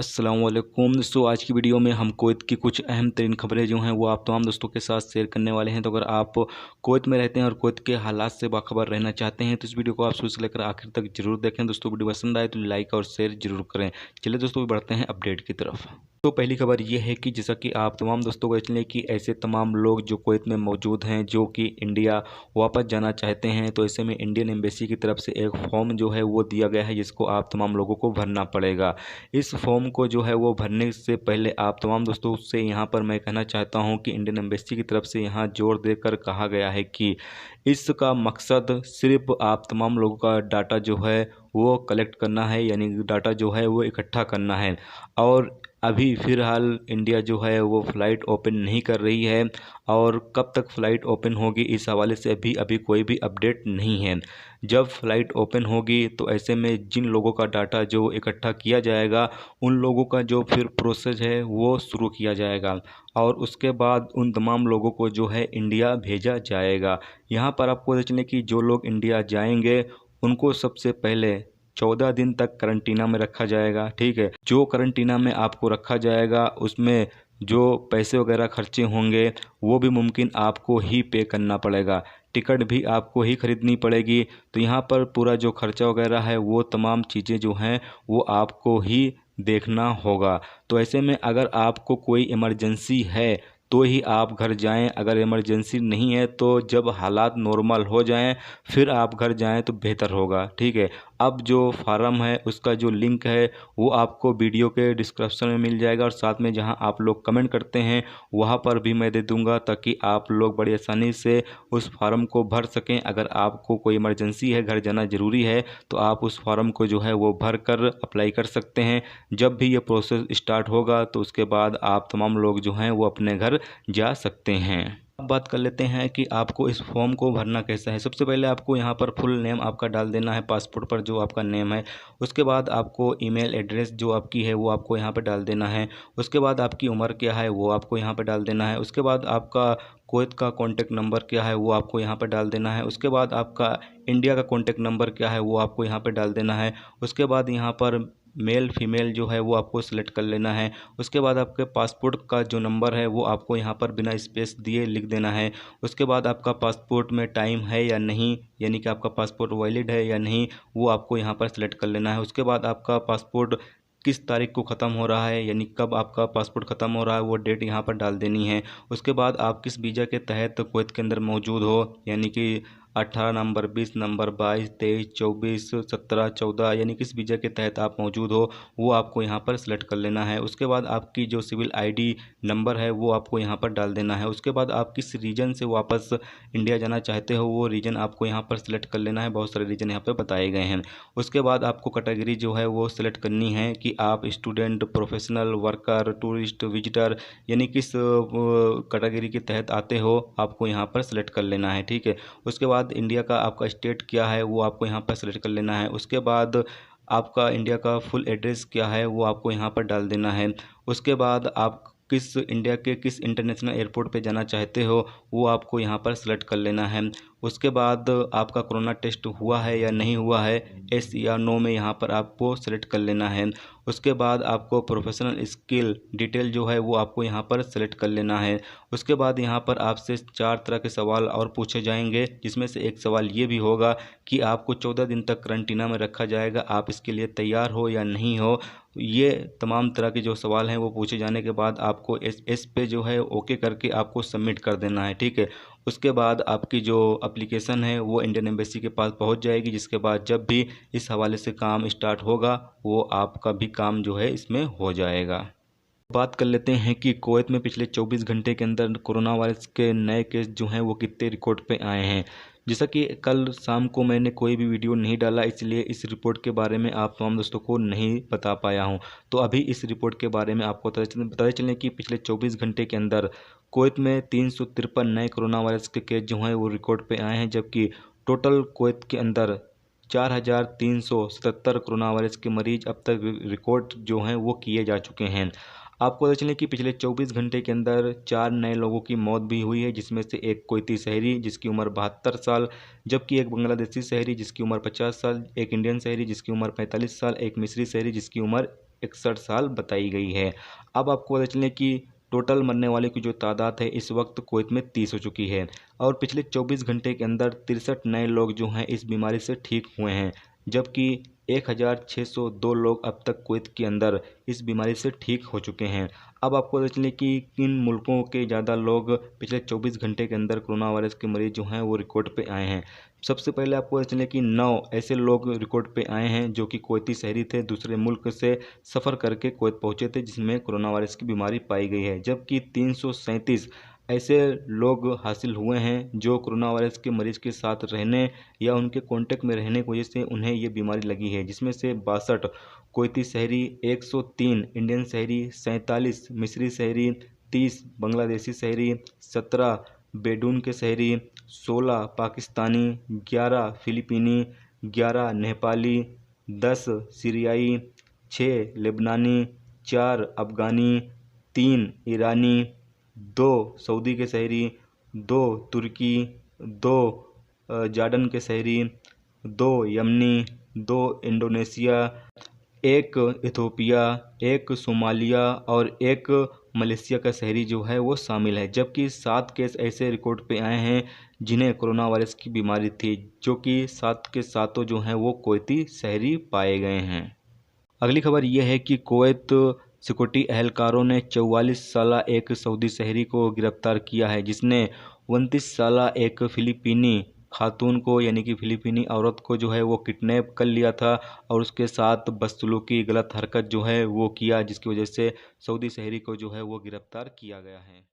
अस्सलामुअलैकुम दोस्तों, आज की वीडियो में हम कुवैत की कुछ अहम तरीन खबरें जो हैं वो आप तमाम दोस्तों के साथ शेयर करने वाले हैं। तो अगर आप कुवैत में रहते हैं और कुवैत के हालात से बाखबर रहना चाहते हैं तो इस वीडियो को आप शुरू से लेकर आखिर तक जरूर देखें। दोस्तों वीडियो पसंद आए तो लाइक और शेयर जरूर करें। चलिए दोस्तों बढ़ते हैं अपडेट की तरफ। तो पहली खबर ये है कि जैसा कि आप तमाम दोस्तों को चलें कि ऐसे तमाम लोग जो कुवैत में मौजूद हैं जो कि इंडिया वापस जाना चाहते हैं, तो ऐसे में इंडियन एम्बेसी की तरफ से एक फॉर्म जो है वो दिया गया है जिसको आप तमाम लोगों को भरना पड़ेगा। इस फॉर्म को जो है वो भरने से पहले आप तमाम दोस्तों से यहाँ पर मैं कहना चाहता हूँ कि इंडियन एम्बेसी की तरफ से यहाँ जोर देकर कहा गया है कि इसका मकसद सिर्फ आप तमाम लोगों का डाटा जो है वो कलेक्ट करना है, यानी डाटा जो है वो इकट्ठा करना है। और अभी फ़िलहाल इंडिया जो है वो फ़्लाइट ओपन नहीं कर रही है और कब तक फ़्लाइट ओपन होगी इस हवाले से अभी कोई भी अपडेट नहीं है। जब फ़्लाइट ओपन होगी तो ऐसे में जिन लोगों का डाटा जो इकट्ठा किया जाएगा उन लोगों का जो फिर प्रोसेस है वो शुरू किया जाएगा और उसके बाद उन तमाम लोगों को जो है इंडिया भेजा जाएगा। यहाँ पर आपको पता चले कि जो लोग इंडिया जाएंगे उनको सबसे पहले 14 दिन तक करंटीना में रखा जाएगा। ठीक है, जो करंटीना में आपको रखा जाएगा उसमें जो पैसे वगैरह खर्चे होंगे वो भी मुमकिन आपको ही पे करना पड़ेगा। टिकट भी आपको ही खरीदनी पड़ेगी। तो यहाँ पर पूरा जो खर्चा वगैरह है वो तमाम चीज़ें जो हैं वो आपको ही देखना होगा। तो ऐसे में अगर आपको कोई इमरजेंसी है तो ही आप घर जाएं, अगर इमरजेंसी नहीं है तो जब हालात नॉर्मल हो जाएं फिर आप घर जाएं तो बेहतर होगा। ठीक है, अब जो फार्म है उसका जो लिंक है वो आपको वीडियो के डिस्क्रिप्शन में मिल जाएगा और साथ में जहां आप लोग कमेंट करते हैं वहां पर भी मैं दे दूंगा ताकि आप लोग बड़ी आसानी से उस फार्म को भर सकें। अगर आपको कोई इमरजेंसी है, घर जाना ज़रूरी है, तो आप उस फार्म को जो है वो भर कर अप्लाई कर सकते हैं। जब भी ये प्रोसेस स्टार्ट होगा तो उसके बाद आप तमाम लोग जो हैं वो अपने घर जा सकते हैं। अब बात कर लेते हैं कि आपको इस फॉर्म को भरना कैसा है। सबसे पहले आपको यहाँ पर फुल नेम आपका डाल देना है, पासपोर्ट पर जो आपका नेम है। उसके बाद आपको ईमेल एड्रेस जो आपकी है वो आपको यहाँ पर डाल देना है। उसके बाद आपकी उम्र क्या है वो आपको यहाँ पर डाल देना है। उसके बाद आपका कुवैत का कॉन्टैक्ट नंबर क्या है वो आपको यहाँ पर डाल देना है। उसके बाद आपका इंडिया का कॉन्टैक्ट नंबर क्या है वो आपको यहाँ पर डाल देना है। उसके बाद यहाँ पर मेल फीमेल जो है वो आपको सेलेक्ट कर लेना है। उसके बाद आपके पासपोर्ट का जो नंबर है वो आपको यहाँ पर बिना स्पेस दिए लिख देना है। उसके बाद आपका पासपोर्ट में टाइम है या नहीं, यानी कि आपका पासपोर्ट वैलिड है या नहीं, वो आपको यहाँ पर सेलेक्ट कर लेना है। उसके बाद आपका पासपोर्ट किस तारीख को ख़त्म हो रहा है, यानी कब आपका पासपोर्ट ख़त्म हो रहा है वो डेट यहाँ पर डाल देनी है। उसके बाद आप किस वीज़ा के तहत कुवैत के अंदर मौजूद हो, यानी कि 18 नंबर, 20 नंबर, 22, 23, 24, 17, 14, यानी किस वीज़ा के तहत आप मौजूद हो वो आपको यहाँ पर सेलेक्ट कर लेना है। उसके बाद आपकी जो सिविल आईडी नंबर है वो आपको यहाँ पर डाल देना है। उसके बाद आप किस रीजन से वापस इंडिया जाना चाहते हो वो रीजन आपको यहाँ पर सेलेक्ट कर लेना है। बहुत सारे रीजन यहाँ पर बताए गए हैं। उसके बाद आपको कैटेगरी जो है वो सिलेक्ट करनी है कि आप student, professional, worker, tourist, visitor, यानी किस कैटेगरी के तहत आते हो आपको यहाँ पर सेलेक्ट कर लेना है। ठीक है, उसके बाद इंडिया का आपका स्टेट क्या है वो आपको यहाँ पर सेलेक्ट कर लेना है। उसके बाद आपका इंडिया का फुल एड्रेस क्या है वो आपको यहाँ पर डाल देना है। उसके बाद आप किस इंडिया के किस इंटरनेशनल एयरपोर्ट पे जाना चाहते हो वो आपको यहाँ पर सेलेक्ट कर लेना है। उसके बाद आपका कोरोना टेस्ट हुआ है या नहीं हुआ है, एस या नो में यहाँ पर आपको सेलेक्ट कर लेना है। उसके बाद आपको प्रोफेशनल स्किल डिटेल जो है वो आपको यहाँ पर सेलेक्ट कर लेना है। उसके बाद यहाँ पर आपसे 4 तरह के सवाल और पूछे जाएंगे, जिसमें से एक सवाल ये भी होगा कि आपको 14 दिन तक करंटीना में रखा जाएगा, आप इसके लिए तैयार हो या नहीं हो। ये तमाम तरह के जो सवाल हैं वो पूछे जाने के बाद आपको एस पे जो है ओके करके आपको सबमिट कर देना है। ठीक है, उसके बाद आपकी जो एप्लीकेशन है वो इंडियन एम्बेसी के पास पहुंच जाएगी, जिसके बाद जब भी इस हवाले से काम स्टार्ट होगा वो आपका भी काम जो है इसमें हो जाएगा। बात कर लेते हैं कि कुवैत में पिछले 24 घंटे के अंदर कोरोना वायरस के नए केस जो हैं वो कितने रिकॉर्ड पे आए हैं। जैसा कि कल शाम को मैंने कोई भी वीडियो नहीं डाला, इसलिए इस रिपोर्ट के बारे में आप तमाम दोस्तों को नहीं बता पाया हूं। तो अभी इस रिपोर्ट के बारे में आपको बताते चलें कि पिछले 24 घंटे के अंदर कुवैत में 353 नए कोरोना वायरस के केस जो हैं वो रिकॉर्ड पे आए हैं, जबकि टोटल कुवैत के अंदर 4,377 कोरोना वायरस के मरीज अब तक रिकॉर्ड जो हैं वो किए जा चुके हैं। आपको पता चले कि पिछले 24 घंटे के अंदर 4 नए लोगों की मौत भी हुई है, जिसमें से एक कुवैती शहरी जिसकी उम्र 72 साल, जबकि एक बांग्लादेशी शहरी जिसकी उम्र 50 साल, एक इंडियन शहरी जिसकी उम्र 45 साल, एक मिस्री शहरी जिसकी उम्र 61 साल बताई गई है। अब आपको पता चले कि टोटल मरने वाले की जो तादाद है इस वक्त कुवैत में 30 हो चुकी है और पिछले 24 घंटे के अंदर 63 नए लोग जो हैं इस बीमारी से ठीक हुए हैं, जबकि 1602 लोग अब तक कुवैत के अंदर इस बीमारी से ठीक हो चुके हैं। अब आपको पता चले कि किन मुल्कों के ज़्यादा लोग पिछले 24 घंटे के अंदर कोरोना वायरस के मरीज जो हैं वो रिकॉर्ड पे आए हैं। सबसे पहले आपको पता चले कि 9 ऐसे लोग रिकॉर्ड पे आए हैं जो कि कुवैती शहरी थे, दूसरे मुल्क से सफ़र करके कुवैत पहुंचे थे जिसमें कोरोना वायरस की बीमारी पाई गई है, जबकि 337 ऐसे लोग हासिल हुए हैं जो कोरोना वायरस के मरीज के साथ रहने या उनके कांटेक्ट में रहने की वजह से उन्हें ये बीमारी लगी है, जिसमें से 62 कुवैती शहरी, 103 इंडियन शहरी, 47 मिस्री शहरी, 30 बांग्लादेशी शहरी, 17 बेडून के शहरी, 16 पाकिस्तानी, 11 फिलिपीनी, 11 नेपाली, 10 सीरियाई, 6 लेबनानी, 4 अफ़गानी, 3 ईरानी, 2 सऊदी के शहरी, 2 तुर्की, 2 जॉर्डन के शहरी, 2 यमनी, 2 इंडोनेशिया, 1 इथोपिया, 1 सोमालिया और 1 मलेशिया का शहरी जो है वो शामिल है, जबकि 7 केस ऐसे रिकॉर्ड पे आए हैं जिन्हें कोरोना वायरस की बीमारी थी, जो कि 7 के सातों जो हैं वो कुवैती शहरी पाए गए हैं। अगली खबर यह है कि कुवैत सिक्योरिटी एहलकारों ने 44 साला एक सऊदी शहरी को गिरफ्तार किया है, जिसने 29 साला एक फ़िलिपीनी खातून को यानी कि फ़िलिपीनी औरत को जो है वो किडनैप कर लिया था और उसके साथ बदसलूकी गलत हरकत जो है वो किया, जिसकी वजह से सऊदी शहरी को जो है वो गिरफ्तार किया गया है।